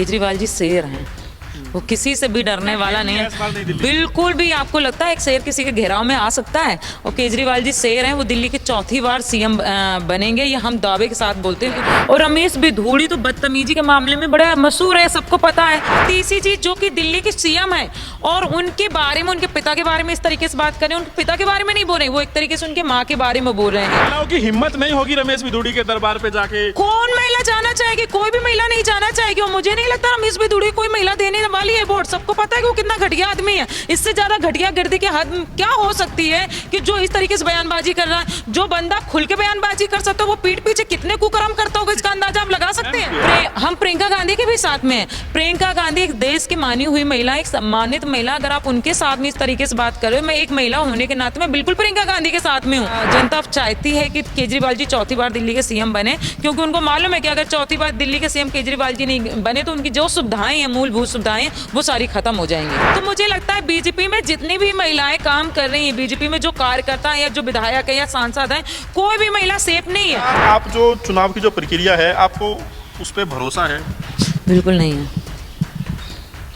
केजरीवाल जी शेर हैं, वो किसी से भी डरने वाला नहीं है। बिल्कुल भी आपको लगता है एक शेर किसी के घेराव में आ सकता है? और केजरीवाल जी शेर हैं, वो दिल्ली के चौथी बार सीएम बनेंगे, ये हम दावे के साथ बोलते हैं। और रमेश बिधूड़ी तो बदतमीजी के मामले में बड़ा मशहूर है, सबको पता है। तीसरी चीज, जो कि दिल्ली के सीएम है और उनके बारे में, उनके पिता के बारे में इस तरीके से बात करें, उनके पिता के बारे में नहीं बोल रहे, वो एक तरीके से उनके माँ के बारे में बोल रहे हैं। महिलाओं की हिम्मत नहीं होगी रमेश बिधूड़ी के दरबार पे जाके? कौन महिला जाना चाहेगी? कोई भी महिला नहीं जाना चाहेगी। और मुझे नहीं लगता रमेश बिधूड़ी कोई महिला देने वाली है वोट। सबको पता है कि वो कितना घटिया आदमी है। इससे ज्यादा घटिया गिरदी की हद क्या हो सकती है कि जो इस तरीके से बयानबाजी कर रहा है। जो बंदा खुल के बयानबाजी कर सकता है वो पीठ पीछे कितने कुकर्म करता होगा, इसका अंदाजा आप लगा सकते हैं। हम प्रियंका गांधी के भी साथ में हैं। प्रियंका गांधी एक देश की मानी हुई महिला, एक सम्मानित महिला, अगर आप उनके साथ में इस तरीके से बात कर रहे हो, मैं एक महिला होने के नाते मैं बिल्कुल प्रियंका गांधी के साथ में हूँ। जनता चाहती है कि केजरीवाल जी चौथी बार दिल्ली के सीएम बने, क्योंकि उनको मालूम है कि अगर चौथी बार दिल्ली के सीएम केजरीवाल जी नहीं बने तो उनकी जो सुविधाएं हैं, मूलभूत सुविधाएं, वो सारी खत्म हो जाएंगी। तो मुझे लगता है बीजेपी में जितनी भी महिलाएं काम कर रही हैं, बीजेपी में जो कार्यकर्ता हैं या जो विधायक है या सांसद हैं, कोई भी महिला सेफ नहीं है। आप जो चुनाव की जो प्रक्रिया है, आपको उस पर भरोसा है? बिल्कुल नहीं है,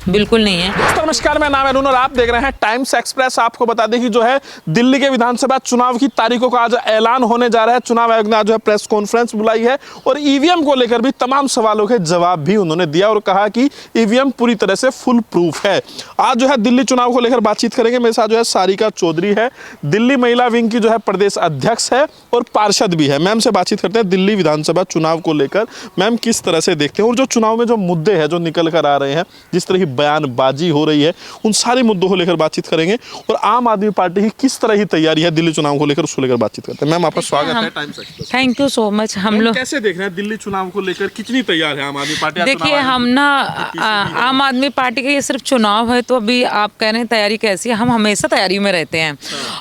बिल्कुल नहीं है। दोस्तों नमस्कार, मैं नाम अरुण और आप देख रहे हैं टाइम्स एक्सप्रेस। आपको बता दें कि जो है दिल्ली के विधानसभा चुनाव की तारीखों का आज ऐलान होने जा रहा है। चुनाव आयोग ने आज जो है प्रेस कॉन्फ्रेंस बुलाई है और ईवीएम को लेकर भी तमाम सवालों के जवाब भी उन्होंने दिया और कहा कि ईवीएम पूरी तरह से फुल प्रूफ है। आज जो है दिल्ली चुनाव को लेकर बातचीत करेंगे। मेरे साथ जो है सारिका चौधरी है, दिल्ली महिला विंग की जो है प्रदेश अध्यक्ष है और पार्षद भी है। मैम से बातचीत करते हैं दिल्ली विधानसभा चुनाव को लेकर। मैम किस तरह से देखते हैं और जो चुनाव में जो मुद्दे हैं जो निकल कर आ रहे हैं, जिस तरह की बयानबाजी हो रही है, उन सारे मुद्दों को लेकर बातचीत करेंगे और आम आदमी पार्टी की किस तरह की तैयारी है दिल्ली चुनाव को लेकर, उसको लेकर बातचीत करते हैं। मैम आपका स्वागत है times express. Thank you so much. हम लोग कैसे देख रहे हैं दिल्ली चुनाव को लेकर, कितनी तैयार है आम आदमी पार्टी? देखिए, हम ना आम आदमी पार्टी का ये सिर्फ चुनाव है तो अभी आप कह रहे हैं तैयारी कैसी है, हम हमेशा तैयारी में रहते हैं।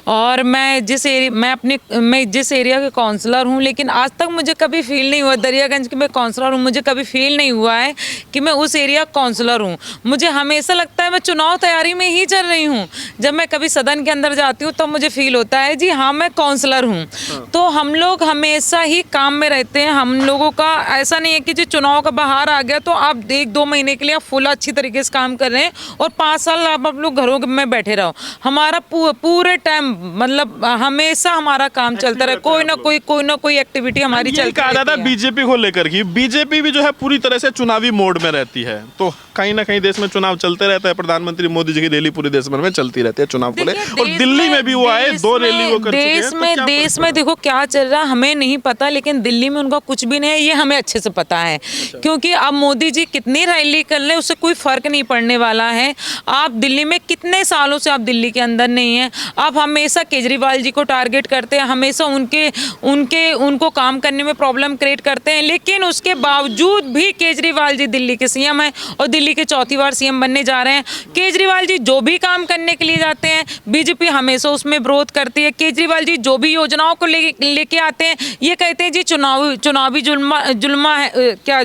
और मैं जिस एरिया के काउंसलर हूँ, लेकिन आज तक मुझे कभी फील नहीं हुआ, दरियागंज की मैं काउंसलर हूँ, मुझे कभी फील नहीं हुआ है कि मैं उस एरिया काउंसलर हूँ। मुझे हमेशा लगता है मैं चुनाव तैयारी में ही चल रही हूँ। जब मैं कभी सदन के अंदर जाती हूँ तब मुझे फील होता है जी हाँ मैं काउंसलर हूँ। तो हम लोग हमेशा ही काम में रहते हैं। हम लोगों का ऐसा नहीं है कि जी चुनाव का बाहर आ गया तो आप 1-2 महीने के लिए आप फुल अच्छी तरीके से काम कर रहे हैं और 5 साल आप लोग घरों में बैठे रहो। हमारा पूरे टाइम मतलब हमेशा हमारा काम चलता रहे, कोई ना कोई एक्टिविटी हमारी चलती रहती है। बीजेपी को लेकर की बीजेपी भी जो है पूरी तरह से चुनावी मोड में रहती है, तो कहीं ना कहीं देश में चुनाव चलते रहता है। प्रधानमंत्री मोदी जी की रैली पूरे देश भर में चलती रहती है चुनाव को लेकर, और दिल्ली में भी वो आए, 2 रैली वो कर चुके हैं। देश में देखो क्या चल रहा है हमें नहीं पता, लेकिन दिल्ली में उनका कुछ भी नहीं है ये हमें अच्छे से पता है। क्योंकि अब मोदी जी कितनी रैली कर ले उससे कोई फर्क नहीं पड़ने वाला है। आप दिल्ली में कितने सालों से आप दिल्ली के अंदर नहीं है, आप हमेशा केजरीवाल जी को टारगेट करते हैं, हमेशा उनको काम करने में प्रॉब्लम क्रिएट करते हैं। लेकिन उसके बावजूद भी केजरीवाल जी दिल्ली के सीएम हैं और दिल्ली के चौथी बार सीएम बनने जा रहे हैं। केजरीवाल जी जो भी काम करने के लिए जाते हैं बीजेपी हमेशा उसमें विरोध करती है। केजरीवाल जी जो भी योजनाओं को लेके आते हैं ये कहते हैं जी चुनावी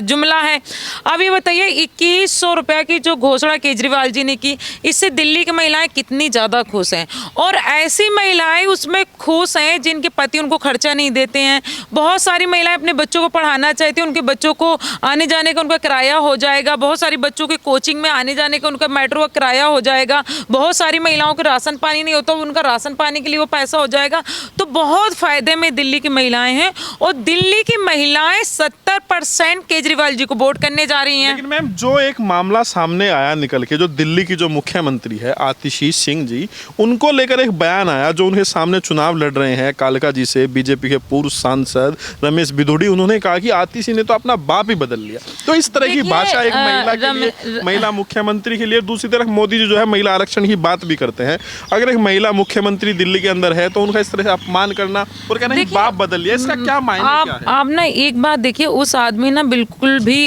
जुमला है। अब ये बताइए 2100 रुपया की जो घोषणा केजरीवाल जी ने की, इससे दिल्ली की महिलाएं कितनी ज्यादा खुश हैं। और ऐसी महिलाएं उसमें खुश हैं जिनके पति उनको खर्चा नहीं देते हैं। बहुत सारी महिलाएं अपने बच्चों को पढ़ाना चाहती हैं, उनके बच्चों को आने जाने का उनका किराया हो जाएगा। बहुत सारी बच्चों के कोचिंग में आने जाने का उनका मेट्रो का किराया हो जाएगा। बहुत सारी महिलाओं को राशन पानी नहीं होता, उनका राशन पानी के लिए वो पैसा हो जाएगा। तो बहुत फायदे में दिल्ली की महिलाएं हैं और दिल्ली की महिलाएं 70% केजरीवाल जी को वोट करने जा रही हैं। लेकिन मैम जो एक मामला सामने आया निकल के, जो दिल्ली की जो मुख्यमंत्री है आतिशी सिंह जी, उनको लेकर एक बयान आया जो उनके सामने चुनाव लड़ रहे हैं कालका जी से, बीजेपी के पूर्व सांसद रमेश बिधूड़ी। उन्होंने कहा कि आतिशी ने तो अपना बाप ही बदल लिया। तो इस तरह की भाषा एक महिला के लिए, महिला मुख्यमंत्री के लिए। दूसरी तरफ मोदी जी जो है महिला आरक्षण की बात भी करते हैं। अगर एक महिला मुख्यमंत्री दिल्ली के अंदर है तो उनका इस तरह से अपमान करना और कहना कि बाप बदल लिया, इसका क्या मायने क्या है? आप ना एक बात देखिए, उस आदमी ना बिल्कुल भी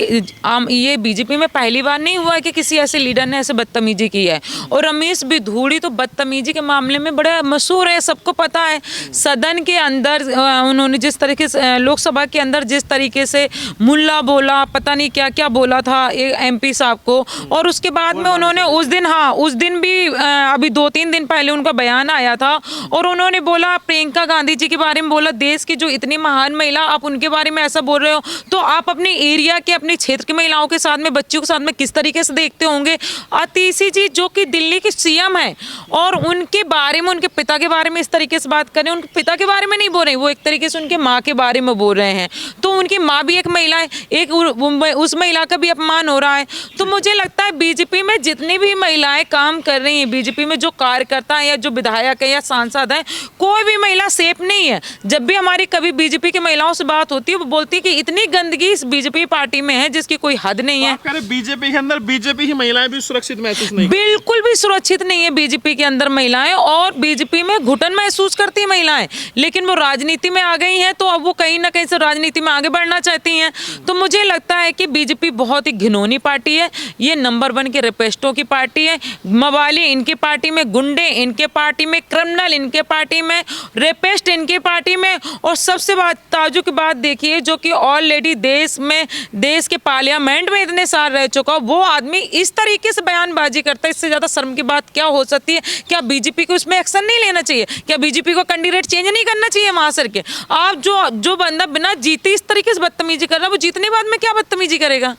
ये बीजेपी में पहली बार नहीं हुआ है कि किसी ऐसे लीडर ने ऐसे बदतमीजी की है। और रमेश बिधूड़ी तो बदतमीजी के मामले में बड़ा मशहूर है, सबको पता है। सदन के अंदर उन्होंने जिस तरीके से लोकसभा के अंदर जिस तरीके से मुल्ला बोला, पता नहीं क्या क्या बोला था MP साहब को, और उसके बाद में उन्होंने उस दिन भी अभी 2-3 दिन पहले उनका बयान आया था और उन्होंने बोला प्रियंका गांधी जी के बारे में बोला, देश की जो इतनी महान महिला, आप उनके बारे में ऐसा बोल रहे हो तो आप अपने एरिया के, अपने क्षेत्र की महिलाओं के साथ में, बच्चियों के साथ में किस तरीके से देखते होंगे। आतिशी जी जो कि दिल्ली के सीएम है और उनके बारे में, उनके पिता के बारे में इस तरीके से बात करें, उनके पिता के बारे में नहीं बोल रहे, वो एक तरीके से उनके माँ के बारे में बोल रहे हैं। तो उनकी माँ भी एक महिला है, एक उस महिला का भी अपमान हो रहा है। तो मुझे लगता है बीजेपी में जितनी भी महिलाएं काम कर रही हैं, बीजेपी में जो कार्यकर्ता हैं या जो विधायक है या सांसद हैं, कोई भी महिला सेफ नहीं है। जब भी हमारी कभी बीजेपी की महिलाओं से बात होती है, वो बोलती है कि इतनी गंदगी इस बीजेपी पार्टी में है जिसकी कोई हद नहीं है। बीजेपी के अंदर बीजेपी की महिलाएं भी सुरक्षित महसूस नहीं, बिल्कुल भी सुरक्षित नहीं है बीजेपी के अंदर महिलाएं, और बीजेपी में घुटन महसूस करती है महिलाएं। लेकिन वो राजनीति में आ गई हैं तो अब वो कहीं ना कहीं से राजनीति में आगे बढ़ना चाहती हैं। तो मुझे लगता है कि बीजेपी बहुत ही घिनौनी पार्टी है, ये नंबर 1 के रेपिस्टों की पार्टी है। मवाली इनकी पार्टी में, गुंडे इनके पार्टी में, क्रिमिनल इनके पार्टी में, रेपिस्ट इनकी पार्टी में। और सबसे ताजुब की बात देखिए, जो कि ऑलरेडी देश के पार्लियामेंट में इतने साल रह चुका, वो आदमी इस तरीके से बयानबाजी करता है। इससे ज्यादा शर्म की बात क्या हो सकती है। क्या बीजेपी को इसमें एक्शन नहीं लेना चाहिए? क्या बीजेपी को कैंडिडेट चेंज नहीं करना चाहिए वहां सर के? आप जो बंदा बिना जीते इस तरीके से बदतमीजी कर रहा है, वो जीतने बाद में क्या बदतमीजी करेगा?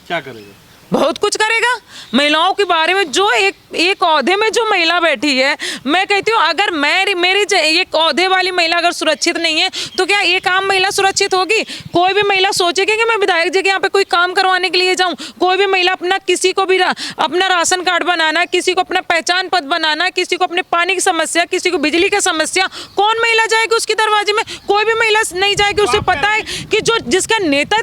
क्या करेगा? बहुत कुछ करेगा। महिलाओं के बारे में, जो एक औहदे में जो महिला बैठी है, मैं कहती हूँ अगर मेरी एक औहदे वाली महिला अगर सुरक्षित नहीं है तो क्या एक आम महिला सुरक्षित होगी? कोई भी महिला सोचेगी कि मैं विधायक जी के यहाँ पे कोई काम करवाने के लिए जाऊँ? कोई भी महिला किसी को भी अपना राशन कार्ड बनाना, किसी को अपना पहचान पत्र बनाना, किसी को अपने पानी की समस्या, किसी को बिजली की समस्या, कौन महिला जाएगी उसके दरवाजे में? कोई भी महिला नहीं जाएगी। उसे पता है कि जिसका नेता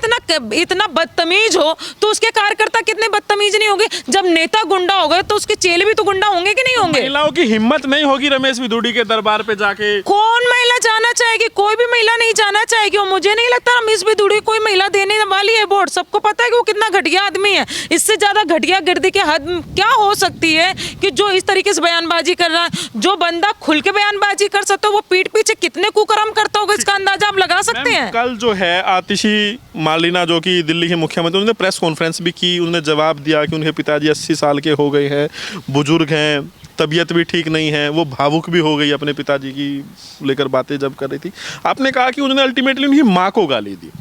इतना बदतमीज हो तो उसके कार्यकर्ता कितने बदतमीज नहीं होंगे। जब नेता गुंडा हो गए तो उसके चेले भी तो गुंडा होंगे कि नहीं होंगे? महिलाओं की हिम्मत नहीं होगी रमेश विदुड़ी के दरबार पे जाके? कौन महिला जाना चाहेगी? कोई भी महिला नहीं जाना चाहेगी। और मुझे नहीं लगता रमेश विदुड़ी कोई महिला देने वाली है वोट। सबको पता है कि वो कितना घटिया आदमी है। इससे ज्यादा घटिया गिरदी की हद क्या हो सकती है कि जो इस तरीके से बयानबाजी कर रहा है। जो बंदा खुल के बयानबाजी कर सकता है वो पीठ पीछे कितने कुकर्म करता होगा, इसका अंदाजा आप लगा सकते हैं। कल जो है आतिशी मार्लिना जो कि दिल्ली के मुख्यमंत्री, उन्होंने प्रेस कॉन्फ्रेंस भी की। उन्होंने जवाब दिया कि उनके पिताजी 80 साल के हो गए हैं, बुजुर्ग हैं, तबीयत भी ठीक नहीं है। वो भावुक भी हो गई अपने पिताजी की लेकर बातें जब कर रही थी। आपने कहा कि उन्होंने अल्टीमेटली उनकी माँ को गाली दी।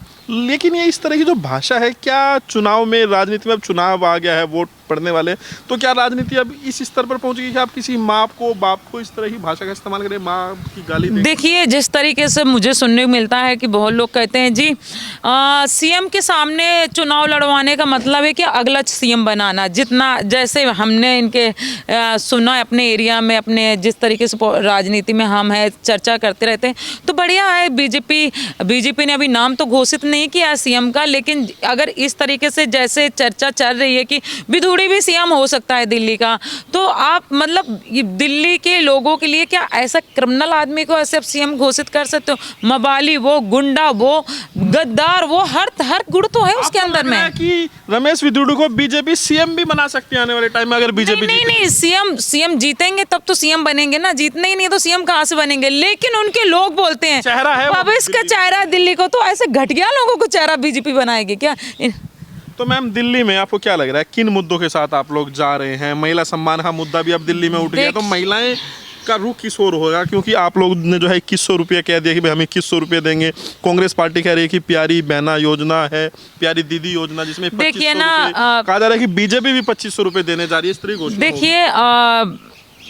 लेकिन ये इस तरह की जो भाषा है, क्या चुनाव में, राजनीति में, अब चुनाव आ गया है, वोट पड़ने वाले, तो क्या राजनीति अब इस स्तर पर पहुंच गई कि आप किसी माँ को, बाप को इस तरह की भाषा का इस्तेमाल करें, माँ की गाली दें? देखिए, जिस तरीके से मुझे सुनने को मिलता है कि बहुत लोग कहते हैं जी सीएम के सामने चुनाव लड़वाने का मतलब है कि अगला सीएम बनाना। जितना जैसे हमने इनके सुना अपने एरिया में, अपने जिस तरीके से राजनीति में हम है चर्चा करते रहते हैं, तो बढ़िया है। बीजेपी ने अभी नाम तो घोषित नहीं किया सीएम का, लेकिन अगर इस तरीके से जैसे चर्चा चल रही है कि विदुड़ी भी सीएम हो सकता है दिल्ली का, तो आप मतलब दिल्ली के लोगों के लिए क्या ऐसा क्रिमिनल आदमी को ऐसे सीएम घोषित कर सकते हो? मवाली वो, गुंडा वो, गद्दार वो, हर गुण तो है उसके अंदर में। कि रमेश विदुड़ी को बीजेपी सीएम भी बना सकती है आने वाले टाइम में अगर बीजेपी नहीं, सीएम जीतेंगे तब तो सीएम बनेंगे ना, जीतने ही नहीं तो सीएम कहां से बनेंगे? लेकिन उनके लोग बोलते हैं चेहरा है, भविष्य का चेहरा दिल्ली को, तो ऐसे घटिया लोगों को चेहरा बीजेपी बनाएगी क्या? तो मैम, दिल्ली में आपको क्या लग रहा है, किन मुद्दों के साथ आप लोग जा रहे हैं? महिला सम्मान का मुद्दा भी अब दिल्ली में उठ गया, तो महिलाएं का रुख किस ओर होगा? क्योंकि आप लोग ने जो है 2100 रुपये कह दिया कि भाई हम 2100 रुपये देंगे। कांग्रेस पार्टी कह रही है कि प्यारी बहना योजना है, प्यारी दीदी योजना, जिसमें 2500 रुपये कहा जा रहा है कि बीजेपी भी 2500 रुपये देने जा रही है। इस तरह घोषणा देखिए,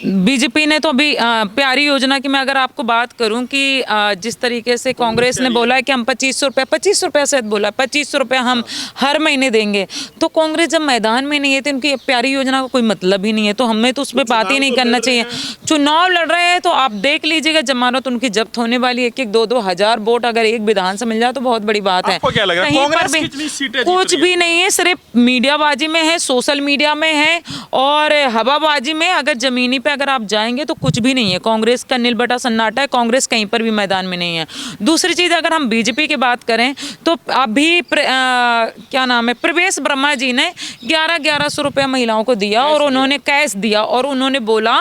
बीजेपी ने तो अभी प्यारी योजना की मैं अगर आपको बात करूं कि जिस तरीके से कांग्रेस ने बोला है कि हम 2500 रुपये से बोला 2500 रुपये हम हर महीने देंगे, तो कांग्रेस जब मैदान में नहीं है तो उनकी प्यारी योजना का कोई मतलब ही नहीं है। तो हमें तो उस पर बात ही नहीं करना चाहिए। चुनाव लड़ रहे हैं तो आप देख लीजिएगा, जमानत उनकी जब्त होने वाली है। 1-2 हजार वोट अगर एक विधान से मिल जाए तो बहुत बड़ी बात है। कुछ भी नहीं है, सिर्फ मीडियाबाजी में है, सोशल मीडिया में है और हवाबाजी में। अगर जमीनी पे अगर आप जाएंगे तो कुछ भी नहीं है, कांग्रेस का नीलबटा सन्नाटा है, कांग्रेस कहीं पर भी मैदान में नहीं है। दूसरी चीज़ अगर हम बीजेपी की बात करें तो अभी क्या नाम है, प्रवेश वर्मा जी ने 1100 रुपया महिलाओं को दिया और उन्होंने कैश दिया और उन्होंने बोला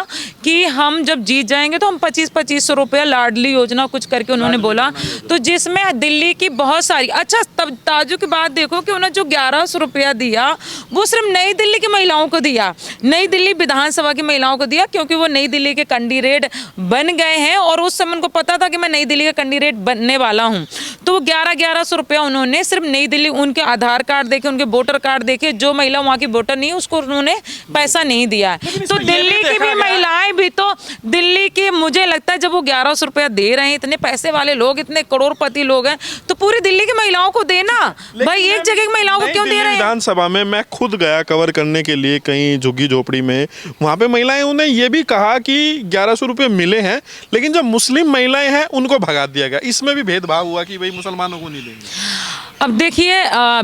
कि हम जब जीत जाएंगे तो हम 2500 रुपया लाडली योजना कुछ करके उन्होंने बोला, तो जिसमें दिल्ली की बहुत सारी, अच्छा तब ताजु की बात देखो कि उन्होंने जो 1100 रुपया दिया वो सिर्फ नई दिल्ली की महिलाओं को दिया, नई दिल्ली विधानसभा की महिलाओं को दिया, क्योंकि वो नई दिल्ली के कैंडिडेट बन गए हैं और उस समय उनको पता था कि मैं नई दिल्ली का कैंडिडेट बनने वाला हूं। तो वो 1100 रुपया उन्होंने सिर्फ नई दिल्ली, उनके आधार कार्ड देखे, उनके वोटर कार्ड देखे, जो महिला वहां की वोटर नहीं उसको उन्होंने पैसा नहीं दिया है। तो दिल्ली की भी महिलाएं भी तो दिल्ली की, मुझे लगता है जब वो 1100 रुपया दे रहे हैं, इतने पैसे वाले लोग, इतने करोड़पति लोग हैं, तो पूरी दिल्ली की महिलाओं को देना भाई, एक जगह की महिलाओं को क्यों दे रहे हैं? विधानसभा में मैं खुद गया कवर करने के लिए कहीं झुग्गी झोपड़ी में, वहां पे महिलाएं, उन्हें ये भी कहा कि 1100 रुपये मिले हैं, लेकिन जो मुस्लिम महिलाएं हैं उनको भगा दिया गया। इसमें भी भेदभाव हुआ कि भाई मुसलमानों को नहीं देंगे। अब देखिए,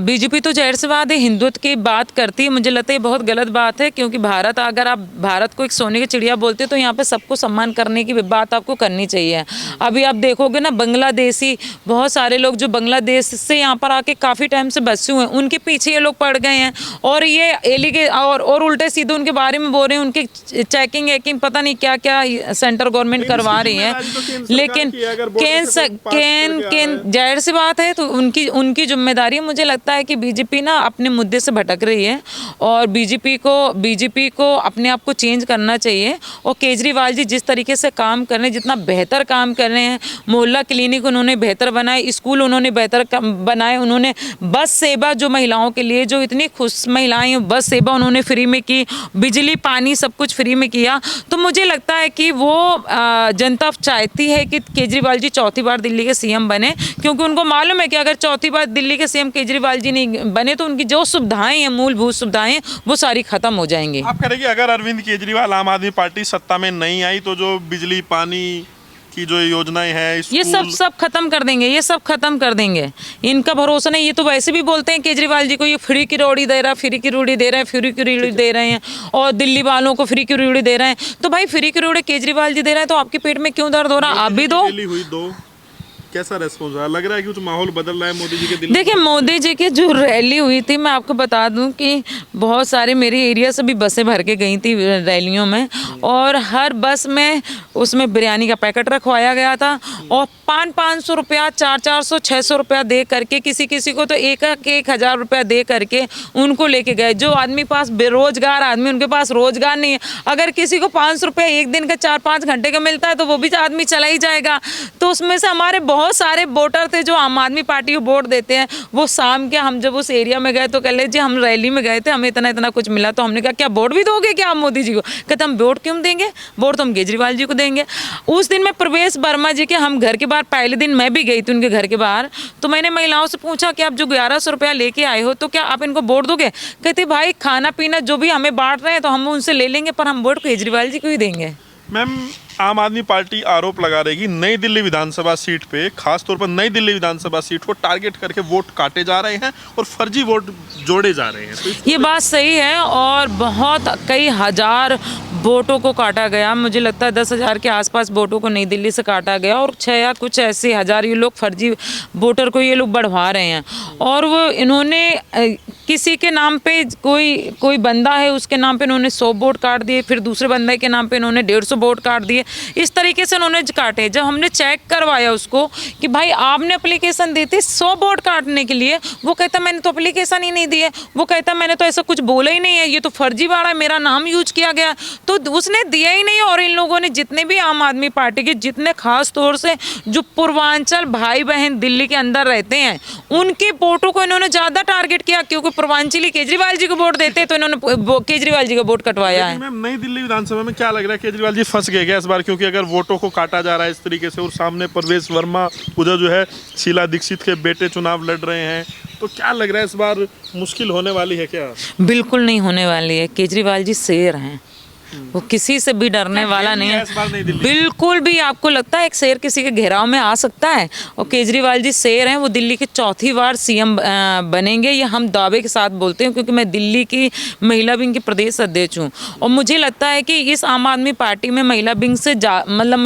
बीजेपी तो जाहिर सी बात है हिंदुत्व की बात करती है, मुझे लगता है ये बहुत गलत बात है, क्योंकि भारत, अगर आप भारत को एक सोने की चिड़िया बोलते तो यहाँ पे सबको सम्मान करने की बात आपको करनी चाहिए। अभी आप देखोगे ना, बांग्लादेशी बहुत सारे लोग जो बांग्लादेश से यहाँ पर आके काफ़ी टाइम से बसे हुए हैं, उनके पीछे ये लोग पड़ गए हैं और ये एलिगे और उल्टे सीधे उनके बारे में बोल रहे हैं, उनकी चेकिंग वेकिंग पता नहीं क्या क्या सेंट्रल गवर्नमेंट करवा रही है। लेकिन जाहिर सी बात है तो उनकी जिम्मेदारी है। मुझे लगता है कि बीजेपी ना अपने मुद्दे से भटक रही है और बीजेपी को अपने आप को चेंज करना चाहिए। और केजरीवाल जी जिस तरीके से काम कर रहे हैं, जितना बेहतर काम कर रहे हैं, मोहल्ला क्लिनिक उन्होंने बेहतर बनाए, स्कूल उन्होंने बेहतर बनाए, उन्होंने बस सेवा जो महिलाओं के लिए, जो इतनी खुश महिलाएं, बस सेवा उन्होंने फ्री में की, बिजली पानी सब कुछ फ्री में किया। तो मुझे लगता है कि वो जनता चाहती है कि केजरीवाल जी चौथी बार दिल्ली के सीएम बने, क्योंकि उनको मालूम है कि अगर चौथी बार दिल्ली के सीएम केजरीवाल जी नहीं बने तो उनकी जो सुविधाएं हैं, मूलभूत सुविधाएं, वो सारी खत्म हो जाएंगी। आप कह रहे हैं कि अगर अरविंद केजरीवाल, आम आदमी पार्टी सत्ता में नहीं आई तो जो बिजली पानी की जो योजनाएं हैं, ये सब खत्म कर देंगे, ये सब खत्म कर देंगे, इनका भरोसा नहीं। ये तो वैसे भी बोलते हैं केजरीवाल जी को, ये फ्री की रोटी दे रहा है, फ्री की रोटी दे रहे हैं, फ्री की रोटी दे रहे हैं और दिल्ली वालों को फ्री की रोटी दे रहे हैं। तो भाई फ्री की रोटी केजरीवाल जी दे रहे हैं तो आपके पेट में क्यों दर्द हो रहा? आप भी दो। कैसा रेस्पॉन्स रहा? लग रहा है कि कुछ माहौल बदल रहा है मोदी जी के दिल। देखिए, मोदी जी की जो रैली हुई थी, मैं आपको बता दूं कि बहुत सारे मेरे एरिया से भी बसें भर के गई थी रैलियों में, और हर बस में उसमें बिरयानी का पैकेट रखवाया गया था और 500 रुपया, 400, 600 रुपया दे करके, किसी को तो 1,000 रुपया दे करके उनको लेके गए। जो आदमी पास बेरोजगार आदमी, उनके पास रोजगार नहीं है, अगर किसी को 500 रुपया एक दिन का 4-5 घंटे का मिलता है तो वो भी आदमी चला ही जाएगा। तो उसमें से हमारे बहुत सारे वोटर थे जो आम आदमी पार्टी को वोट देते हैं, वो शाम के, हम जब उस एरिया में गए तो कह ले जी हम रैली में गए थे, हमें इतना कुछ मिला। तो हमने कहा क्या वोट भी दोगे क्या आप मोदी जी को? कहते हम वोट क्यों देंगे, वोट तो हम केजरीवाल जी को देंगे। उस दिन में प्रवेश वर्मा जी के हम घर के बाहर, पहले दिन मैं भी गई थी उनके घर के बाहर, तो मैंने महिलाओं से पूछा कि आप जो 1100 रुपया लेके आए हो तो क्या आप इनको वोट दोगे? कहते भाई खाना पीना जो भी हमें बांट रहे हैं तो हम उनसे ले लेंगे, पर हम वोट केजरीवाल जी को ही देंगे। मैम, आम आदमी पार्टी आरोप लगा रही कि नई दिल्ली विधानसभा सीट पे, खास तौर पर नई दिल्ली विधानसभा सीट को टारगेट करके वोट काटे जा रहे हैं और फर्जी वोट जोड़े जा रहे हैं। तो ये बात सही है और बहुत कई हजार वोटों को काटा गया। मुझे लगता है 10,000 के आसपास वोटों को नई दिल्ली से काटा गया और 6 या कुछ ऐसे हजार ये लोग फर्जी वोटर को ये लोग बढ़वा रहे हैं। और वो इन्होंने किसी के नाम पे, कोई बंदा है उसके नाम पे इन्होंने 100 वोट काट दिए, फिर दूसरे बंदे के नाम पे इन्होंने 150 वोट काट दिए। इस तरीके से उन्होंने काटे। जब हमने चेक करवाया उसको कि भाई आपने एप्लीकेशन दी थी 100 वोट काटने के लिए, वो कहता मैंने तो एप्लीकेशन ही नहीं दी है, वो कहता मैंने तो ऐसा कुछ बोला ही नहीं है, ये तो फर्जीवाड़ा है, मेरा नाम यूज किया गया। तो उसने दिया ही नहीं। और इन लोगों ने, जितने भी आम आदमी पार्टी के, जितने खास तौर से जो पूर्वांचल भाई बहन दिल्ली के अंदर रहते हैं, उनके वोटों को इन्होंने ज्यादा टारगेट किया, क्योंकि पूर्वांचली केजरीवाल जी को वोट देते तो इन्होंने केजरीवाल जी का वोट कटवाया है। मैम, नई दिल्ली विधानसभा में क्या लग रहा है, केजरीवाल जी फंस गए क्या इस बार? क्योंकि अगर वोटों को काटा जा रहा है इस तरीके से और सामने प्रवेश वर्मा, उधर जो है शीला दीक्षित के बेटे चुनाव लड़ रहे हैं, तो क्या लग रहा है इस बार मुश्किल होने वाली है क्या? बिल्कुल नहीं होने वाली है। केजरीवाल जी शेर हैं, वो किसी से भी डरने वाला नहीं है, इस बार नई दिल्ली। बिल्कुल भी। आपको लगता है एक शेर किसी के घेराव में आ सकता है? और केजरीवाल जी शेर हैं, वो दिल्ली की चौथी बार सीएम बनेंगे, ये हम दावे के साथ बोलते हैं, क्योंकि मैं दिल्ली की महिला विंग की प्रदेश अध्यक्ष हूँ। और मुझे लगता है कि इस आम आदमी पार्टी में महिला विंग से मतलब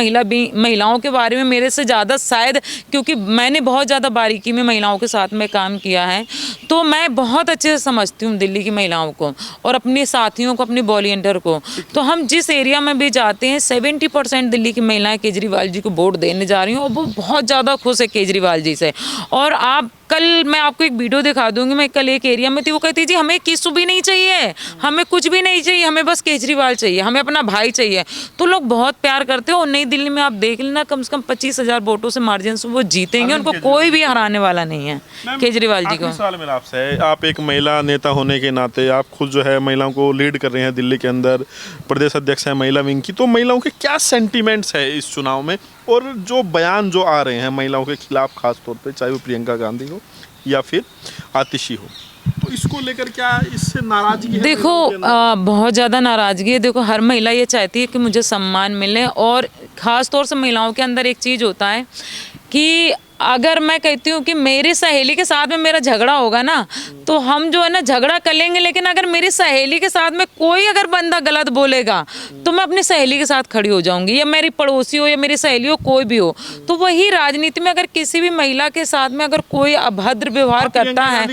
महिलाओं के बारे में मेरे से ज़्यादा शायद, क्योंकि मैंने बहुत ज़्यादा बारीकी में महिलाओं के साथ में काम किया है, तो मैं बहुत अच्छे से समझती हूँ दिल्ली की महिलाओं को और अपने साथियों को, अपनी वॉलंटियर को। तो हम जिस एरिया में भी जाते हैं 70% दिल्ली की महिलाएं केजरीवाल जी को वोट देने जा रही हैं और वो बहुत ज़्यादा खुश है केजरीवाल जी से। और आप कल मैं आपको एक वीडियो दिखा दूंगी, मैं कल एक एरिया में थी, वो कहती जी हमें किसी भी नहीं चाहिए, हमें कुछ भी नहीं चाहिए, हमें बस केजरीवाल चाहिए, हमें अपना भाई चाहिए। तो लोग बहुत प्यार करते हो। और नई दिल्ली में आप देख लेना, कम से कम 25,000 वोटों से मार्जिन से वो जीतेंगे, उनको कोई भी हराने वाला नहीं है केजरीवाल जी को। सवाल मेरा आपसे है, आप एक महिला नेता होने के नाते आप खुद जो है महिलाओं को लीड कर रहे हैं दिल्ली के अंदर, प्रदेश अध्यक्ष है महिला विंग की, तो महिलाओं के क्या सेंटीमेंट्स है इस चुनाव में, और जो बयान जो आ रहे हैं महिलाओं के खिलाफ खास तौर पे, चाहे वो प्रियंका गांधी हो या फिर आतिशी हो, तो इसको लेकर क्या इससे नाराजगी है? देखो बहुत ज़्यादा नाराज़गी है। देखो हर महिला ये चाहती है कि मुझे सम्मान मिले, और ख़ास तौर से महिलाओं के अंदर एक चीज़ होता है कि अगर मैं कहती हूँ कि मेरी सहेली के साथ में मेरा झगड़ा होगा ना, तो हम जो है ना झगड़ा कर लेंगे, लेकिन अगर मेरी सहेली के साथ में कोई अगर बंदा गलत बोलेगा तो मैं अपनी सहेली के साथ खड़ी हो जाऊंगी, या मेरी पड़ोसी हो या मेरी सहेली हो, कोई भी हो। तो वही राजनीति में अगर किसी भी महिला के साथ में अगर कोई अभद्र व्यवहार करता है,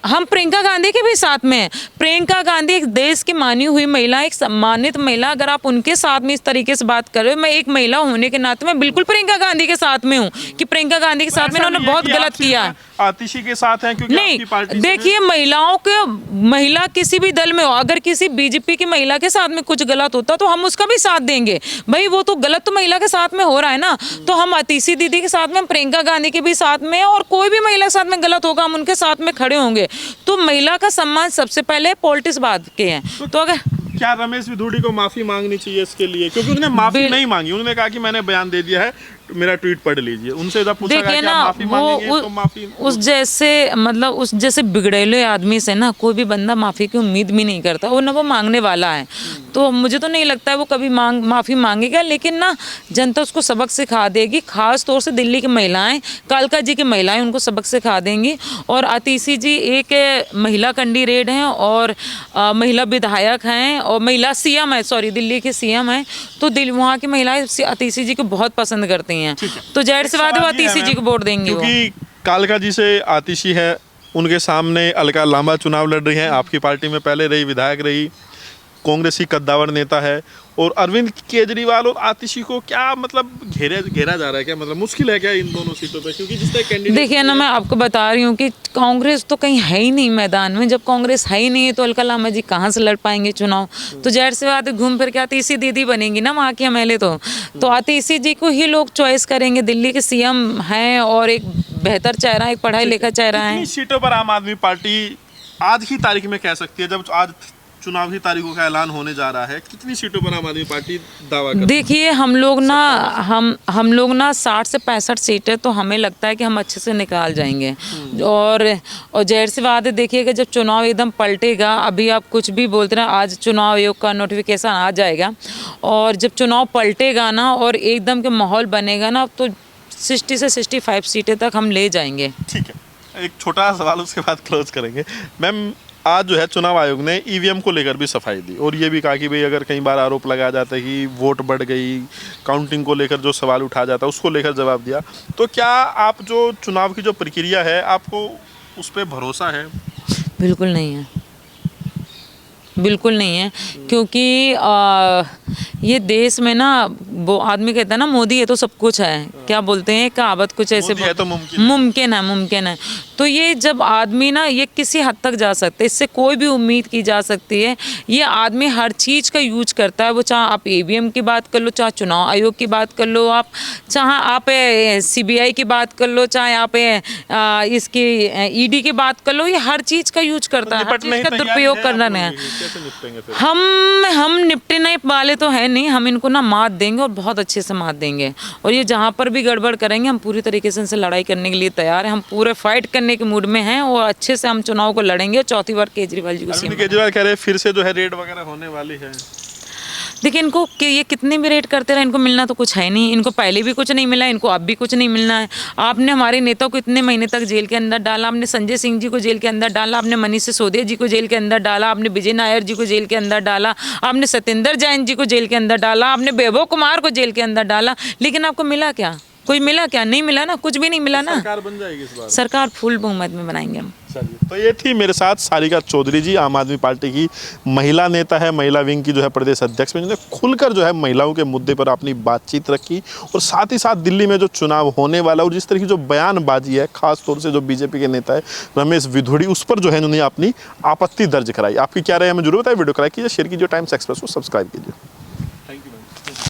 हम प्रियंका गांधी के भी साथ में हैं। प्रियंका गांधी एक देश की मानी हुई महिला, एक सम्मानित महिला, अगर आप उनके साथ में इस तरीके से बात कर रहे हो, मैं एक महिला होने के नाते मैं बिल्कुल प्रियंका गांधी के साथ में हूँ कि प्रियंका गांधी के साथ में इन्होंने बहुत गलत किया। आतिशी के साथ हैं क्योंकि नहीं, आपकी पार्टी देखिए महिलाओं के, महिला किसी भी दल में हो, अगर किसी बीजेपी की महिला के साथ में कुछ गलत होता तो हम उसका भी साथ देंगे। भाई वो तो गलत तो महिला के साथ में हो रहा है ना, तो हम आतिशी दीदी के साथ में, हम प्रियंका गांधी के भी साथ में, और कोई भी महिला के साथ में गलत होगा हम उनके साथ में खड़े होंगे। तो महिला का सम्मान सबसे पहले पॉलिटिक्स बात के हैं। तो अगर क्या रमेश विधुड़ी को माफी मांगनी चाहिए इसके लिए, क्योंकि उन्होंने माफी नहीं मांगी, उन्होंने कहा कि मैंने बयान दे दिया है, मेरा ट्वीट पढ़ लीजिए। उनसे जब पूछा गया कि आप माफी मांगेंगे तो माफी, उस जैसे मतलब उस जैसे बिगड़ेले आदमी से ना कोई भी बंदा माफी की उम्मीद भी नहीं करता, और ना वो मांगने वाला है। तो मुझे तो नहीं लगता है वो कभी माफी मांगेगा, लेकिन ना जनता उसको सबक सिखा देगी। खास तौर से दिल्ली की महिलाएं, कालका जी की महिलाएं उनको सबक सिखा देंगी। और आतिशी जी एक महिला कैंडिडेट हैं और महिला विधायक हैं और महिला सीएम है, सॉरी दिल्ली के सीएम हैं। तो वहाँ की महिलाएं आतिशी जी को बहुत पसंद करती हैं, तो जाहिर सी बात है वो आतिशी जी को वोट देंगी। क्योंकि कालका जी से आतिशी है, उनके सामने अलका लांबा चुनाव लड़ रही हैं, आपकी पार्टी में पहले रही, विधायक रही, कांग्रेस की कद्दावर नेता है, और अरविंद केजरीवाल और आतिशी को क्या मतलब घेरा जा रहा है, क्या मतलब मुश्किल है क्या इन दोनों सीटों पे? क्योंकि जिस तरह कैंडिडेट, देखिए ना, मैं आपको बता रही हूँ कि कांग्रेस तो कहीं है ही नहीं मैदान में। जब कांग्रेस है ही नहीं है तो अलका लांबा जी कहाँ से लड़ पाएंगे चुनाव? तो जाहिर सी बात है घूम फिर के आतिशी दीदी बनेंगी ना वहाँ की एमएलए। तो आतिशी जी को ही लोग चॉइस करेंगे, दिल्ली के सीएम हैं और एक बेहतर चेहरा, एक पढ़ाई लिखा चेहरा है। कितनी सीटों पर आम आदमी पार्टी आज की तारीख में कह सकती है, जब आज चुनाव की तारीखों का ऐलान होने जा रहा है, कितनी सीटों पर आम आदमी पार्टी दावा कर? देखिए हम लोग ना 60 से 65 सीटें तो हमें लगता है कि हम अच्छे से निकाल जाएंगे। और जाहिर सी बात है, देखिएगा जब चुनाव एकदम पलटेगा, अभी आप कुछ भी बोलते रहे, आज चुनाव आयोग का नोटिफिकेशन आ जाएगा, और जब चुनाव पलटेगा ना और एकदम के माहौल बनेगा ना, तो 60 से 65 सीटें तक हम ले जाएंगे। ठीक है, एक छोटा सवाल उसके बाद क्लोज करेंगे। मैम, आज जो है चुनाव आयोग ने ईवीएम को लेकर भी सफाई दी और ये भी कहा कि भाई अगर कई बार आरोप लगाया जाता है कि वोट बढ़ गई, काउंटिंग को लेकर जो सवाल उठाया जाता है उसको लेकर जवाब दिया, तो क्या आप जो चुनाव की जो प्रक्रिया है आपको उस पर भरोसा है? बिल्कुल नहीं है, बिल्कुल नहीं है। क्योंकि ये देश में ना वो आदमी कहता है ना, मोदी है तो सब कुछ है, क्या बोलते हैं कहावत कुछ ऐसे, मोदी है तो मुमकिन है। तो ये जब आदमी ना, ये किसी हद तक जा सकते हैं, इससे कोई भी उम्मीद की जा सकती है। ये आदमी हर चीज़ का यूज करता है, वो चाहे आप ईवीएम की बात कर लो, चाहे चुनाव आयोग की बात कर लो, आप चाहे आप सीबीआई की बात कर लो, चाहे आप इसकी ईडी की बात कर लो, ये हर चीज़ का यूज करता है, हर चीज़ का दुरुपयोग करना नहीं है। हम निपटने वाले तो है नहीं, हम इनको ना मात देंगे और बहुत अच्छे से मात देंगे। और ये जहाँ पर भी गड़बड़ करेंगे, हम पूरी तरीके से इनसे लड़ाई करने के लिए तैयार हैं, हम पूरे फाइट करने के मूड में हैं और अच्छे से हम चुनाव को लड़ेंगे। चौथी बार केजरीवाल जी को सीएम। केजरीवाल कह रहे हैं फिर से जो है रेड वगैरह होने वाली है। देखिए इनको कि ये कितने भी रेट करते रहे, इनको मिलना तो कुछ है नहीं। इनको पहले भी कुछ नहीं मिला, इनको अब भी कुछ नहीं मिलना है। आपने हमारे नेता को इतने महीने तक जेल के अंदर डाला, आपने संजय सिंह जी को जेल के अंदर डाला, आपने मनीष सिसोदिया जी को जेल के अंदर डाला, आपने विजय नायर जी को जेल के अंदर डाला, आपने सत्येंद्र जैन जी को जेल के अंदर डाला, आपने वैभव कुमार को जेल के अंदर डाला, लेकिन आपको मिला क्या? कोई मिला क्या? नहीं मिला ना, कुछ भी नहीं मिला ना। सरकार बन जाएगी इस बार? सरकार फुल बहुमत में बनाएंगे हम। चलिए, तो ये थी मेरे साथ सारिका चौधरी जी, आम आदमी पार्टी की महिला नेता है, महिला विंग की जो है प्रदेश अध्यक्ष में, जिन्होंने खुलकर जो है महिलाओं के मुद्दे पर अपनी बातचीत रखी और साथ ही साथ दिल्ली में जो चुनाव होने वाला और जिस तरह की जो बयानबाजी है, खास तौर से जो बीजेपी के नेता है रमेश विधुड़ी, उस पर जो है इन्होंने अपनी आपत्ति दर्ज कराई। आपकी क्या राय है हमें जरूर बताइए, वीडियो को लाइक कीजिए, शेयर कीजिए, टाइम्स एक्सप्रेस को सब्सक्राइब कीजिए।